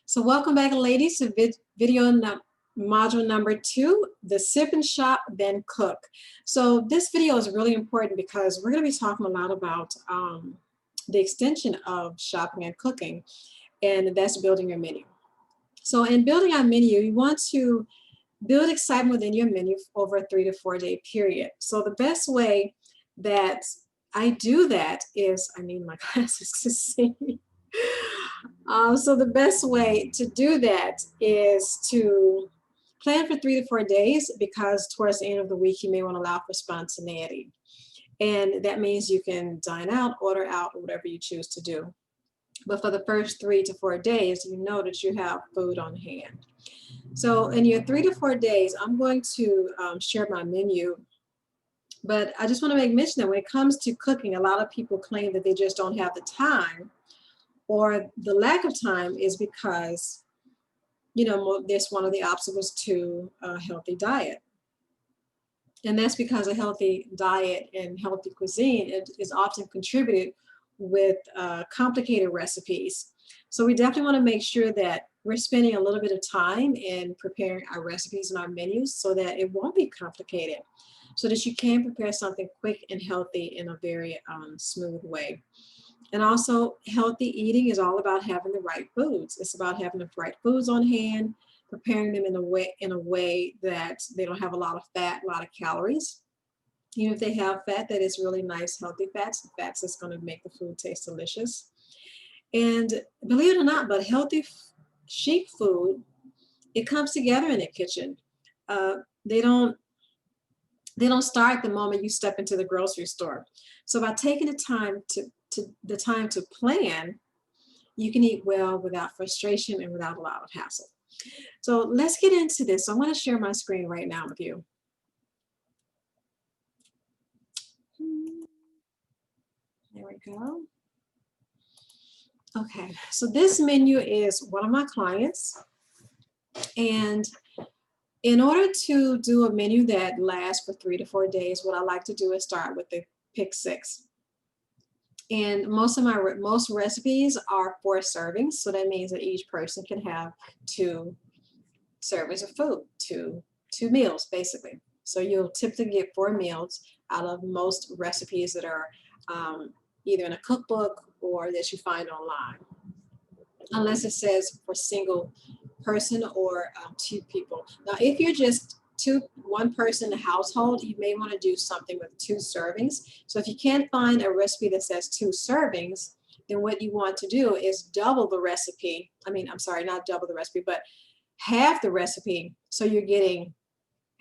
So welcome back, ladies, to module number 2, the sip and shop, then cook. So this video is really important because we're going to be talking a lot about the extension of shopping and cooking, and that's building your menu. So in building our menu, you want to build excitement within your menu over a 3 to 4 day period. So the best way that I do that is, I need my glasses to see. So the best way to do that is to plan for 3 to 4 days, because towards the end of the week you may want to allow for spontaneity. And that means you can dine out, order out, or whatever you choose to do. But for the first 3 to 4 days, you know that you have food on hand. So in your 3 to 4 days, I'm going to share my menu. But I just want to make mention that when it comes to cooking, a lot of people claim that they just don't have the time, or the lack of time is because, you know, that's one of the obstacles to a healthy diet. And that's because a healthy diet and healthy cuisine is often contributed with complicated recipes. So we definitely want to make sure that we're spending a little bit of time in preparing our recipes and our menus so that it won't be complicated, so that you can prepare something quick and healthy in a very smooth way. And also, healthy eating is all about having the right foods. It's about having the right foods on hand, preparing them in a way that they don't have a lot of fat, a lot of calories. Even if they have fat, that is really nice, healthy fats, the fats that's going to make the food taste delicious. And believe it or not, but healthy chic food, it comes together in the kitchen. They don't start the moment you step into the grocery store. So by taking the time to plan, you can eat well without frustration and without a lot of hassle. So let's get into this. So I want to share my screen right now with you. There we go. Okay, so this menu is one of my clients, and in order to do a menu that lasts for 3 to 4 days, what I like to do is start with the pick 6. And most recipes are 4 servings, so that means that each person can have 2 servings of food, two meals basically. So you'll typically get 4 meals out of most recipes that are either in a cookbook or that you find online, unless it says for single person or 2 people. Now, if you're just one person in the household, you may want to do something with 2 servings. So if you can't find a recipe that says 2 servings, then what you want to do is double the recipe. I'm sorry, not double the recipe, but half the recipe. So you're getting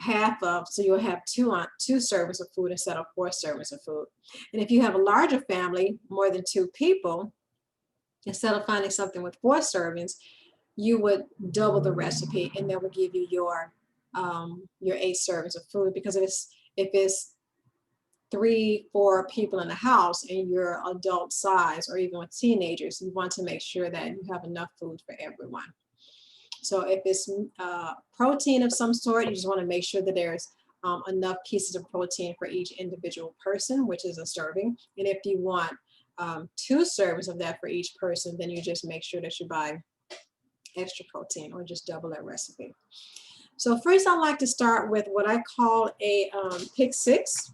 so you'll have 2 servings of food instead of 4 servings of food. And if you have a larger family, more than 2 people, instead of finding something with 4 servings, you would double the recipe, and that would give you your 8 servings of food. Because if it's 3-4 people in the house and you're adult size, or even with teenagers, you want to make sure that you have enough food for everyone. So if it's protein of some sort, you just want to make sure that there's enough pieces of protein for each individual person, which is a serving. And if you want 2 servings of that for each person, then you just make sure that you buy extra protein, or just double that recipe. So first, I like to start with what I call a pick 6.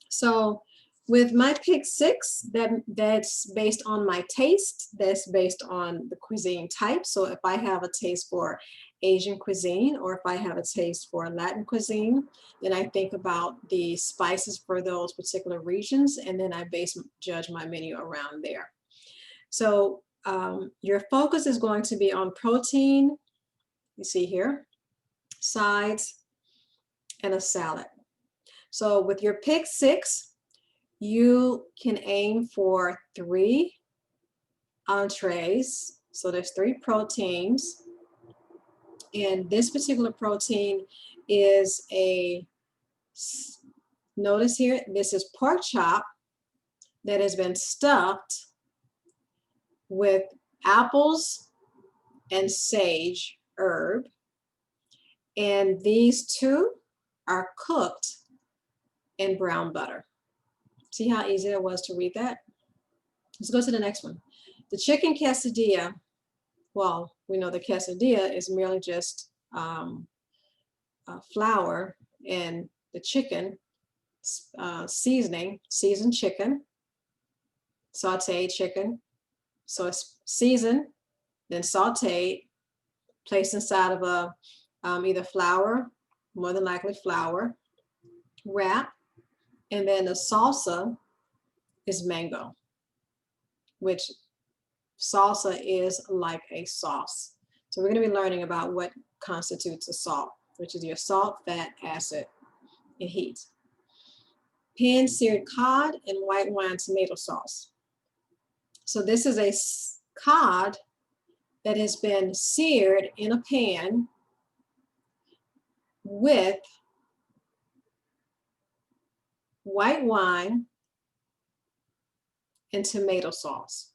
So with my pick 6, that's based on my taste, that's based on the cuisine type. So if I have a taste for Asian cuisine, or if I have a taste for Latin cuisine, then I think about the spices for those particular regions, and then I judge my menu around there. So your focus is going to be on protein, you see here, sides, and a salad. So with your pick 6, you can aim for 3 entrees. So there's 3 proteins. And this particular protein is notice here, this is pork chop that has been stuffed with apples and sage herb. And these 2 are cooked in brown butter. See how easy it was to read that? Let's go to the next one. The chicken quesadilla well, we know the quesadilla is merely just flour and the chicken, seasoned chicken, sauteed chicken. So it's seasoned, then sauteed, placed inside of a either flour, more than likely flour, wrap, and then the salsa is mango, which salsa is like a sauce. So we're going to be learning about what constitutes a salt, which is your salt, fat, acid, and heat. Pan-seared cod and white wine tomato sauce. So this is a cod that has been seared in a pan with white wine and tomato sauce.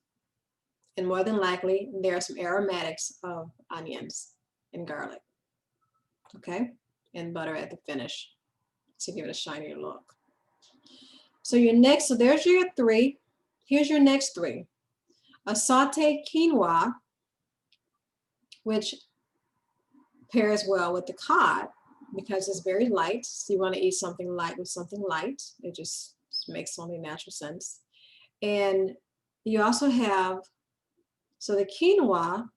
And more than likely, there are some aromatics of onions and garlic, okay? And butter at the finish to give it a shinier look. So so there's your 3. Here's your next 3. A sauteed quinoa, which pairs well with the cod because it's very light. So you want to eat something light with something light. It just makes only natural sense. And you also have, so the quinoa,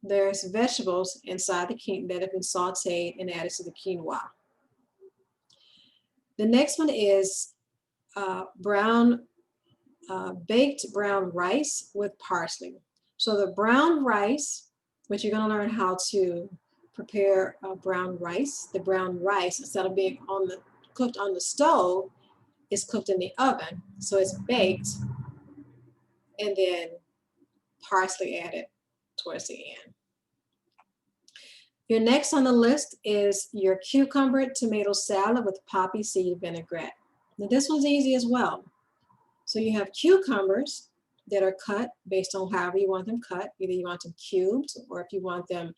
there's vegetables inside the quinoa that have been sauteed and added to the quinoa. The next one is baked brown rice with parsley. So the brown rice, which you're going to learn how to prepare brown rice. The brown rice, instead of being cooked on the stove, is cooked in the oven. So it's baked and then parsley added towards the end. Your next on the list is your cucumber tomato salad with poppy seed vinaigrette. Now this one's easy as well. So you have cucumbers that are cut based on however you want them cut. Either you want them cubed, or if you want them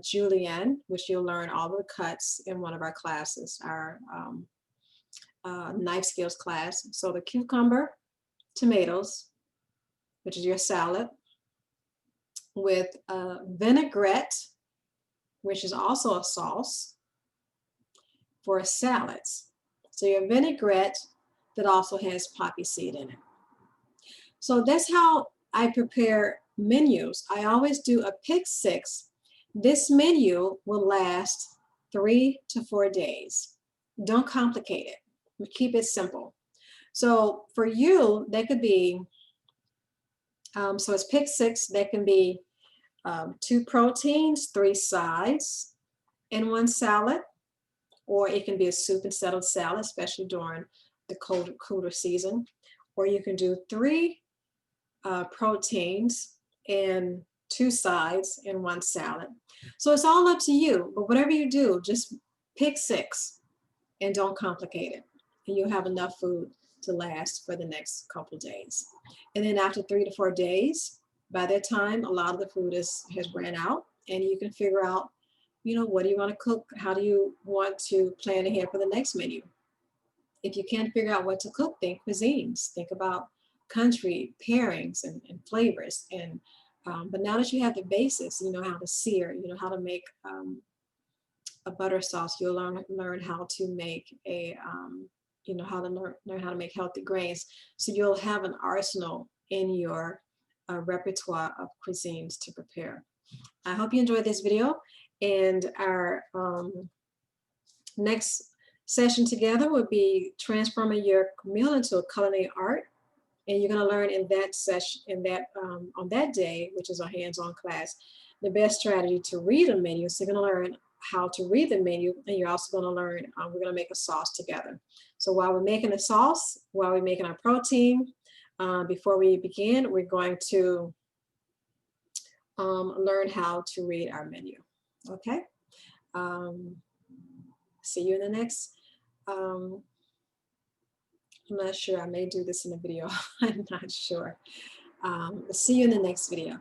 julienne, which you'll learn all the cuts in one of our classes, our knife skills class. So the cucumber, tomatoes, which is your salad, with vinaigrette, which is also a sauce for salads. So your vinaigrette that also has poppy seed in it. So that's how I prepare menus. I always do a pick 6. This menu will last 3 to 4 days. Don't complicate it. Keep it simple. So for you, that could be, so it's pick 6. That can be 2 proteins, 3 sides, and 1 salad. Or it can be a soup instead of salad, especially during the cooler season. Or you can do 3 proteins and 2 sides and 1 salad. So it's all up to you, but whatever you do, just pick 6 and don't complicate it. And you'll have enough food to last for the next couple days. And then after 3 to 4 days, by that time, a lot of the food has ran out, and you can figure out, what do you want to cook? How do you want to plan ahead for the next menu? If you can't figure out what to cook, think cuisines. Think about country pairings and flavors. And but now that you have the basics, you know how to sear, you know how to make a butter sauce. You'll learn how to make how to learn how to make healthy grains. So you'll have an arsenal in your repertoire of cuisines to prepare. I hope you enjoyed this video, and our next session together will be transforming your meal into a culinary art. And you're going to learn in that session, on that day, which is a hands-on class, the best strategy to read a menu. So you're going to learn how to read the menu, and you're also going to learn, we're going to make a sauce together. So while we're making the sauce, while we're making our protein, before we begin, we're going to learn how to read our menu. Okay? See you in the next. I'm not sure. I may do this in a video. I'm not sure. See you in the next video.